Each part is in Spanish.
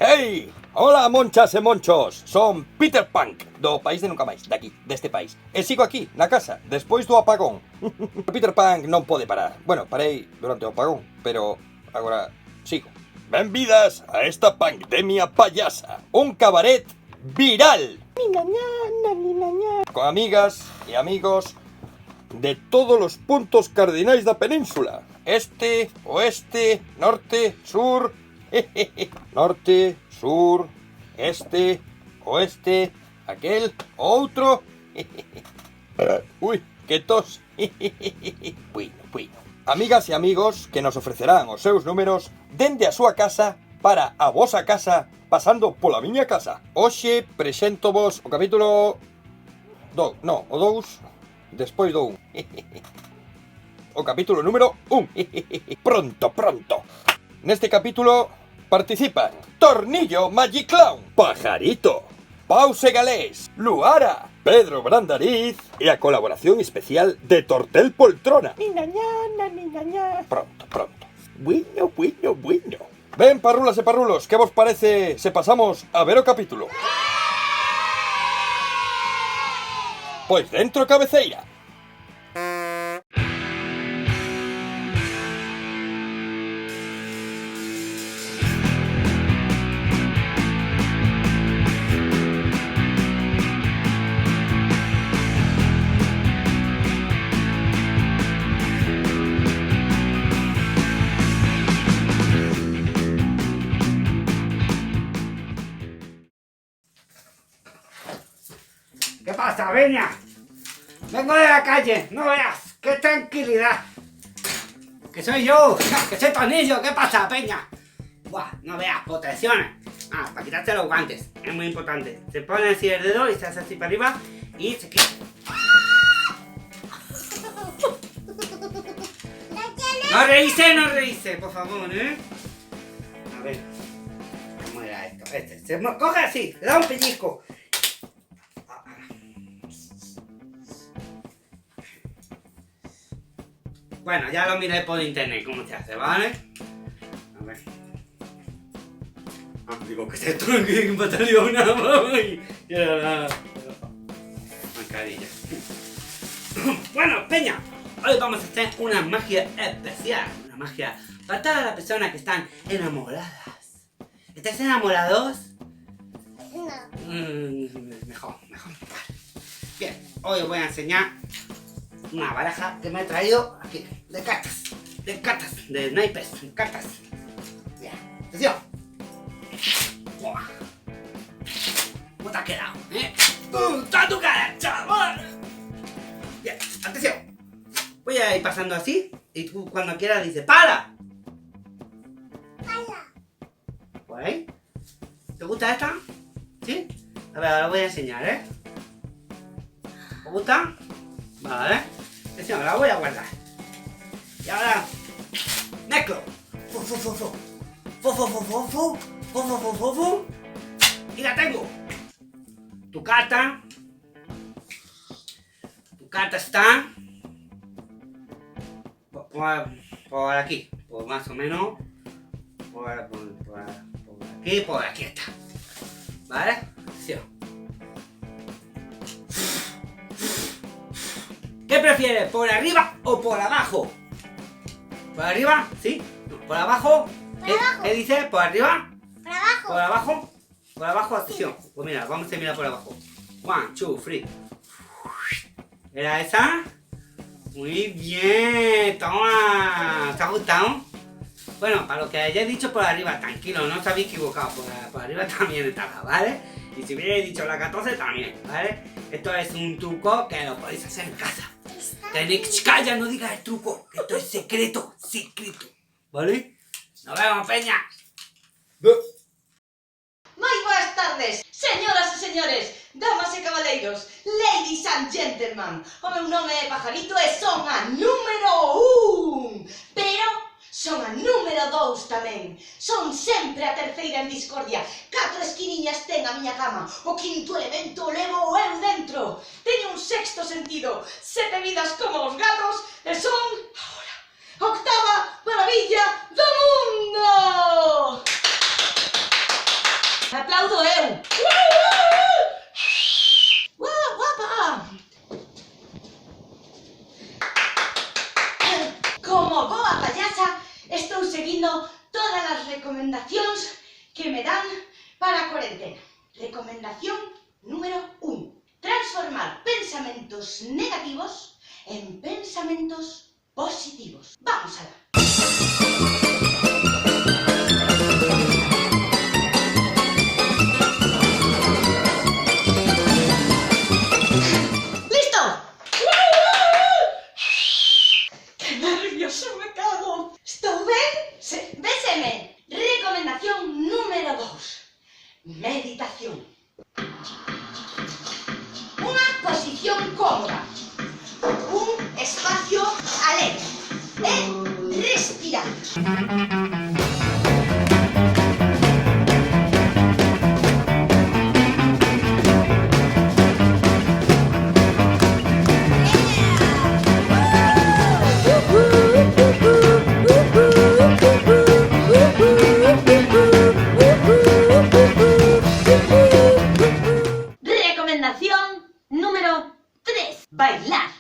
Hey! Hola, monchas e monchos! Son Peter Punk, do País de Nunca Máis, daqui, deste país. E sigo aquí, na casa, despois do apagón. Peter Punk non pode parar. Bueno, parei durante o apagón, pero agora sigo. Benvidas a esta pandemia payasa, un cabaret viral. Con amigas e amigos de todos os puntos cardinais da península. Este, oeste, norte, sur... Norte, sur, este, oeste, aquel, outro. Ui, que tos. Bueno. Amigas e amigos que nos ofrecerán os seus números dende a súa casa para a vosa casa, pasando pola miña casa. Hoxe preséntovos o capítulo... o 2, despois do 1. O capítulo número 1. Pronto. Neste capítulo participan Tornillo Magic Clown, Pajarito, Pau Segalés, Luara, Pedro Brandariz e a colaboración especial de Tortel Poltrona. Pronto. Bueno. Ben, parrulas e parrulos, que vos parece se pasamos a ver o capítulo? Pois dentro cabeceira. ¿Qué pasa, Peña? Vengo de la calle, no veas, qué tranquilidad. Que soy yo, que soy Tornillo, ¿qué pasa, Peña? Buah, no veas, protecciones. Para quitarse los guantes, es muy importante. Se pone así el dedo y se hace así para arriba y se quita. No reíse, por favor, ¿eh? A ver, ¿cómo era esto? Se coge así, le da un pellizco. Bueno, ya lo miré por internet cómo se hace, ¿vale? A ver. Digo que se trunque en batallón nada más. Y la mascarilla. Bueno, Peña, hoy vamos a hacer una magia especial. Una magia para todas las personas que están enamoradas. ¿Estáis enamorados? No. Mejor. Vale. Bien, hoy os voy a enseñar una baraja que me he traído aquí, de cartas, de naipes, cartas. Bien, atención. ¿Cómo te ha quedado? ¡Está tu cara, chaval! Bien, atención. Voy a ir pasando así y tú cuando quieras dices ¡para! ¿Por ahí? ¿Te gusta esta? ¿Sí? A ver, ahora voy a enseñar, ¿eh? ¿Te gusta? Vale. Atención, la voy a guardar. Y ahora mezclo. Y la tengo. Tu carta está por aquí, por más o menos. Por aquí, por aquí está. ¿Vale? Atención. ¿Qué prefieres? ¿Por arriba o por abajo? ¿Por arriba? ¿Sí? No, ¿por abajo? ¿Qué dices? ¿Por arriba? Por abajo. ¿Por abajo? Por abajo, atención. Pues mira, vamos a mirar por abajo. 1, 2, 3. ¿Era esa? Muy bien, toma. ¿Te ha gustado? Bueno, para lo que hayáis dicho por arriba, tranquilo, no os habéis equivocado. Por arriba también estaba, ¿vale? Y si hubierais dicho la 14 también, ¿vale? Esto es un truco que lo podéis hacer en casa. Tenéis... Calla, no digas el truco, que esto es secreto. ¿Vale? Nos vemos, Peña. Moi boas tardes, señoras e señores, damas e cabaleiros, ladies and gentlemen. O meu nome é Pajarito e son a número 1. Pero son a número 2 tamén. Son sempre a terceira en discordia. 4 esquiniñas ten a miña cama. O quinto elemento o levo eu dentro. Teño un sexto sentido, 7 vidas como os gatos e son, ahora, a octava maravilla do mundo. aplaudo eu. ¡Guau, guapa! Como boa payasa, estou seguindo todas as recomendacións que me dan para a cuarentena. Recomendación número 1. Transformar pensamentos negativos en pensamentos positivos. Vamos alá. ¡Listo! ¡Qué nervioso me cago! ¿Estou ben? Véseme. Recomendación número 2. Meditación. Unha posición cómoda. Un espacio alegre. E respirar. Recomendación número 3. Bailar.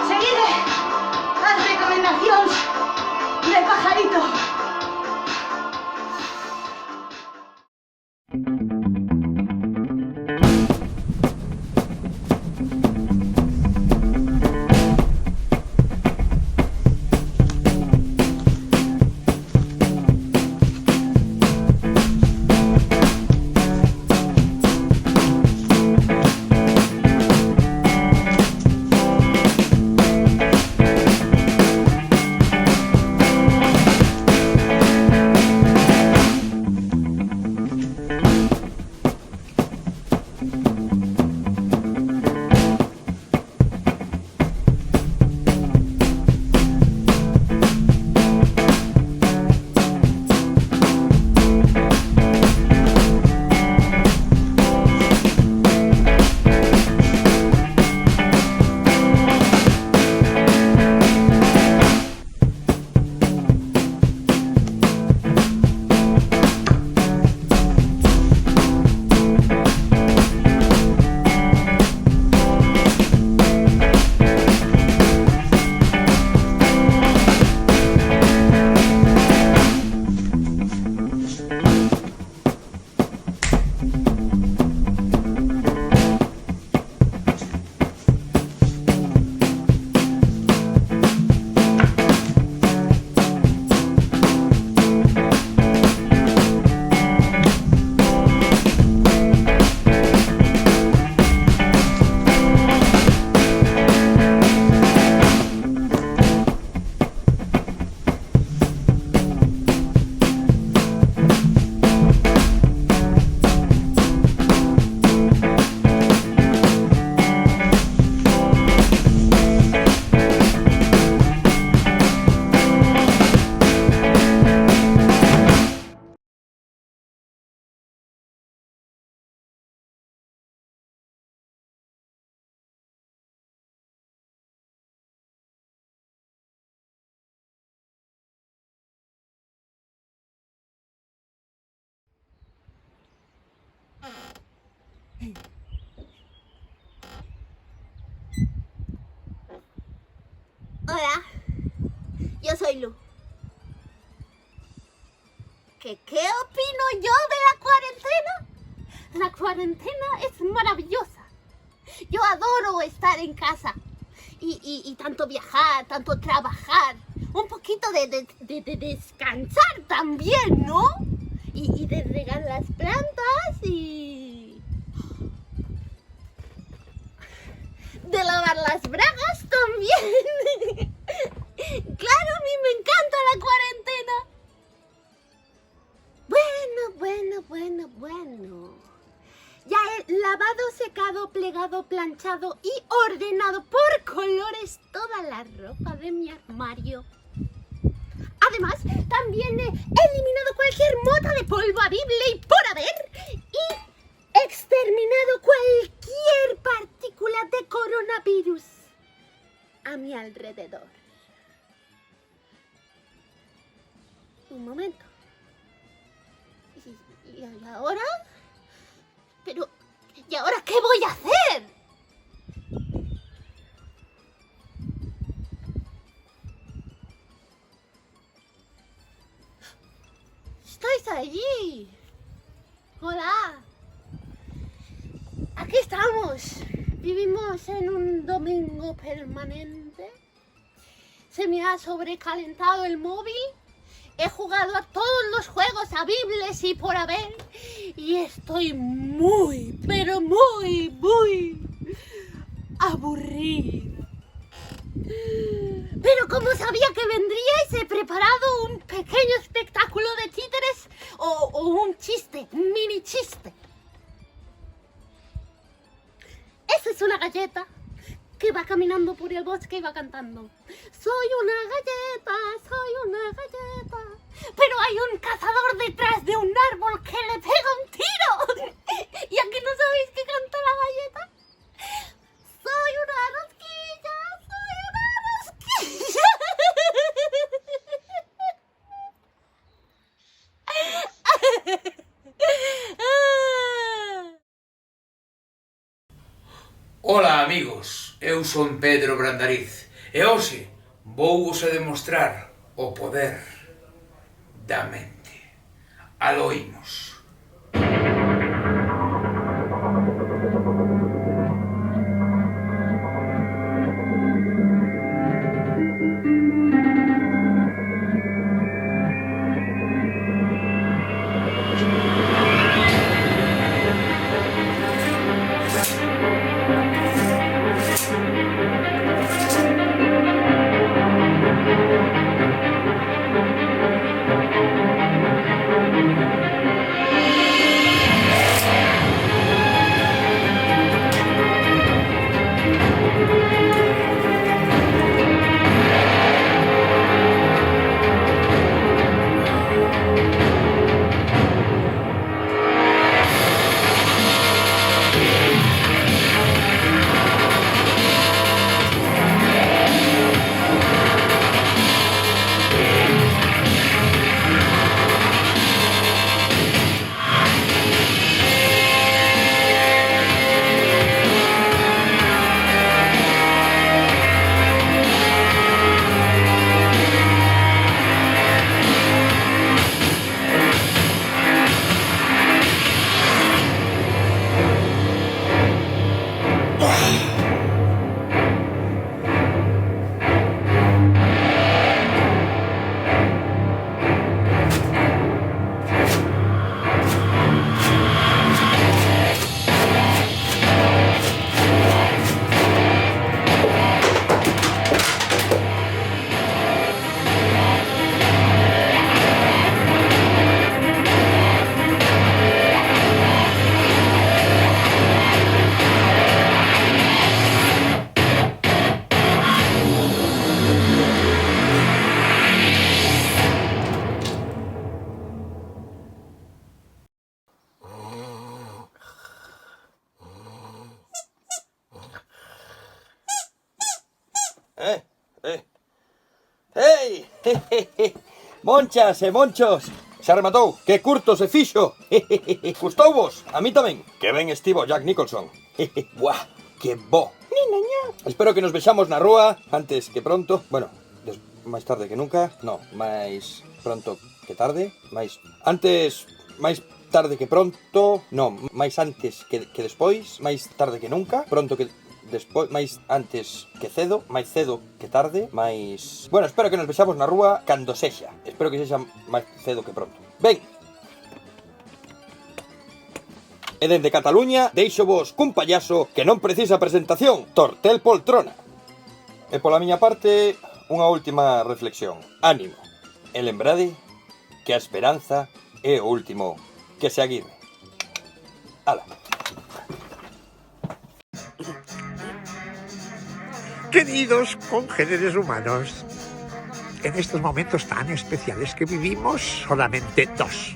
Seguide las recomendacións de Pajarito. soy Lu. ¿Qué opino yo de la cuarentena? La cuarentena es maravillosa. Yo adoro estar en casa. Y tanto viajar, tanto trabajar. Un poquito de descansar también, ¿no? Y de regar las plantas y... de lavar las bragas también. Claro, a mí me encanta la cuarentena. Bueno. Ya he lavado, secado, plegado, planchado y ordenado por colores toda la ropa de mi armario. Además, también he eliminado cualquier mota de polvo habible y por haber y exterminado cualquier partícula de coronavirus a mi alrededor. Un momento. ¿Y ahora? Pero, ¿y ahora qué voy a hacer? ¿Estáis allí? Hola. Aquí estamos. Vivimos en un domingo permanente. Se me ha sobrecalentado el móvil. He jugado a todos los juegos habibles y por haber. Y estoy muy, pero muy aburrido. Pero como sabía que vendríais, he preparado un pequeño espectáculo de títeres o un chiste, un mini chiste. Esa es una galleta que va caminando por el bosque y va cantando. Soy una galleta, pero hay un cazador detrás de un árbol que le pega un tiro. ¿Y aquí no sabéis qué canta la galleta? Soy una rosquilla, Ola amigos, eu son Pedro Brandariz e hoxe vouvos a demostrar o poder da mente. Aloímos. ¡Hey! Monchas e monchos, se rematou, que curto se fixo. Gustou vos? A mí tamén. Que ben estivo Jack Nicholson. Buah, que bo. Espero que nos vexamos na rúa antes que pronto. Bueno, máis tarde que nunca. No, máis pronto que tarde. Máis tarde que pronto. No, máis antes que despois. Máis tarde que nunca. Pronto que despois. Máis antes que cedo. Máis cedo que tarde. Máis... Bueno, espero que nos vexamos na rúa cando sexa. Espero que sexa máis cedo que pronto. Ben! E dende Cataluña deixo vos cun payaso que non precisa presentación, Tortel Poltrona. E pola miña parte, unha última reflexión. Ánimo, e lembrade que a esperanza é o último que se aguirre. Ala. Queridos congéneres humanos, en estos momentos tan especiales que vivimos, solamente dos.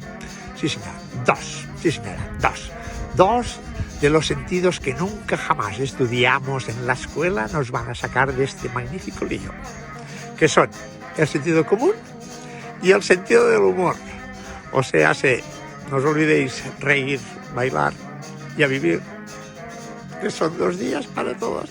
Sí, señora, dos. Sí, señora, dos. Dos de los sentidos que nunca jamás estudiamos en la escuela nos van a sacar de este magnífico lío, que son el sentido común y el sentido del humor. O sea, no os olvidéis reír, bailar y a vivir, que son 2 días para todos.